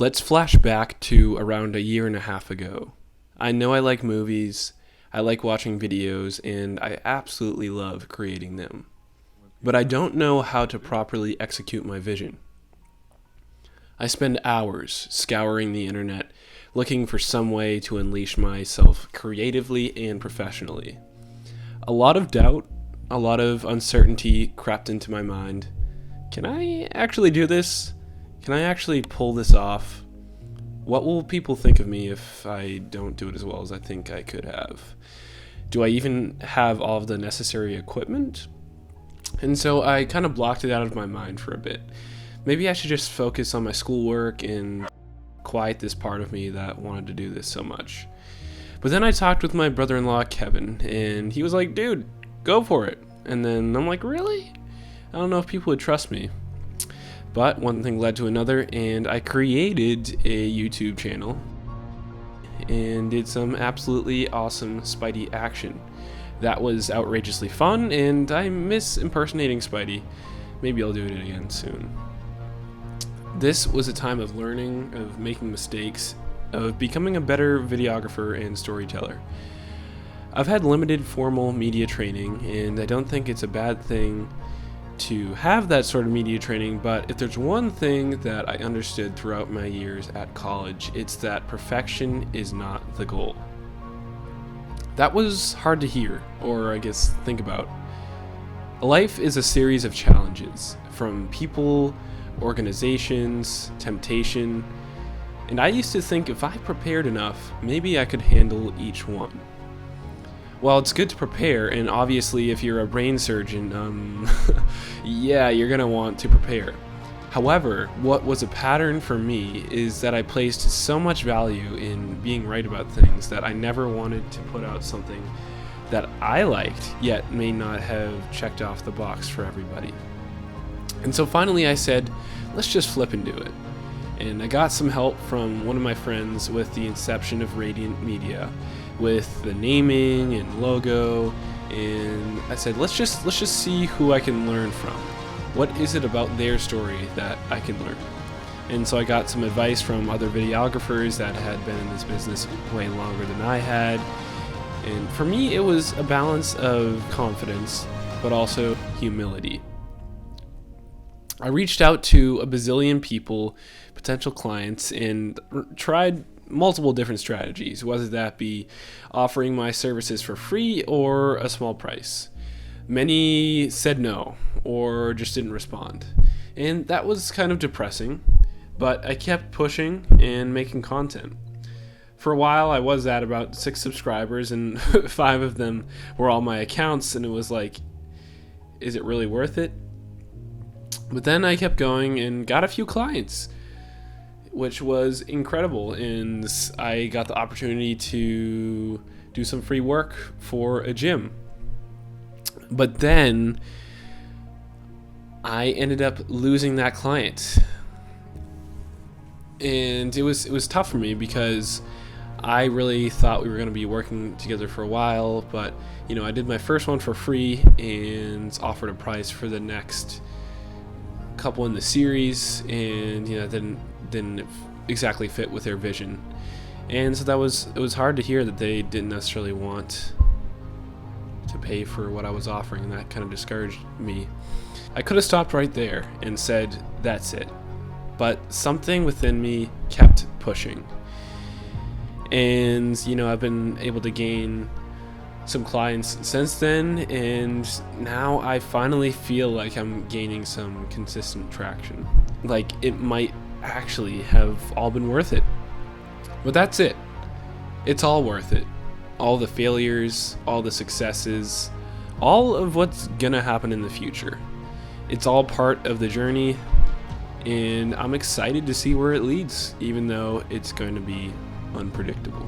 Let's flash back to around a year and a half ago. I know I like movies, I like watching videos, and I absolutely love creating them. But I don't know how to properly execute my vision. I spend hours scouring the internet looking for some way to unleash myself creatively and professionally. A lot of doubt, a lot of uncertainty crept into my mind. Can I actually do this? Can I actually pull this off? What will people think of me if I don't do it as well as I think I could have? Do I even have all of the necessary equipment? And so I kind of blocked it out of my mind for a bit. Maybe I should just focus on my schoolwork and quiet this part of me that wanted to do this so much. But then I talked with my brother-in-law, Kevin, and he was like, dude, go for it. And then I'm like, really? I don't know if people would trust me. But one thing led to another, and I created a YouTube channel and did some absolutely awesome Spidey action. That was outrageously fun, and I miss impersonating Spidey. Maybe I'll do it again soon. This was a time of learning, of making mistakes, of becoming a better videographer and storyteller. I've had limited formal media training, and I don't think it's a bad thing to have that sort of media training, but if there's one thing that I understood throughout my years at college, it's that perfection is not the goal. That was hard to hear, or I guess think about. Life is a series of challenges, from people, organizations, temptation, and I used to think if I prepared enough, maybe I could handle each one. Well, it's good to prepare, and obviously if you're a brain surgeon, yeah, you're gonna want to prepare. However, what was a pattern for me is that I placed so much value in being right about things that I never wanted to put out something that I liked, yet may not have checked off the box for everybody. And so finally I said, let's just flip and do it. And I got some help from one of my friends with the inception of Radiant Media, with the naming and logo, and I said, let's just see who I can learn from. What is it about their story that I can learn? And so I got some advice from other videographers that had been in this business way longer than I had. And for me, it was a balance of confidence, but also humility. I reached out to a bazillion people, potential clients, and tried multiple different strategies, whether that be offering my services for free or a small price. Many said no or just didn't respond, and that was kind of depressing, but I kept pushing and making content. For a while I was at about 6 subscribers, and 5 of them were all my accounts, and it was like, is it really worth it? But then I kept going and got a few clients, which was incredible, and I got the opportunity to do some free work for a gym. But then I ended up losing that client, and it was tough for me because I really thought we were going to be working together for a while. But I did my first one for free and offered a price for the next couple in the series, and it didn't exactly fit with their vision. And so it was hard to hear that they didn't necessarily want to pay for what I was offering, and that kind of discouraged me. I could have stopped right there and said, that's it. But something within me kept pushing. And, I've been able to gain some clients since then, and now I finally feel like I'm gaining some consistent traction. Like it might actually have all been worth it. But that's it. It's all worth it. All the failures, all the successes, all of what's gonna happen in the future. It's all part of the journey, and I'm excited to see where it leads, even though it's going to be unpredictable.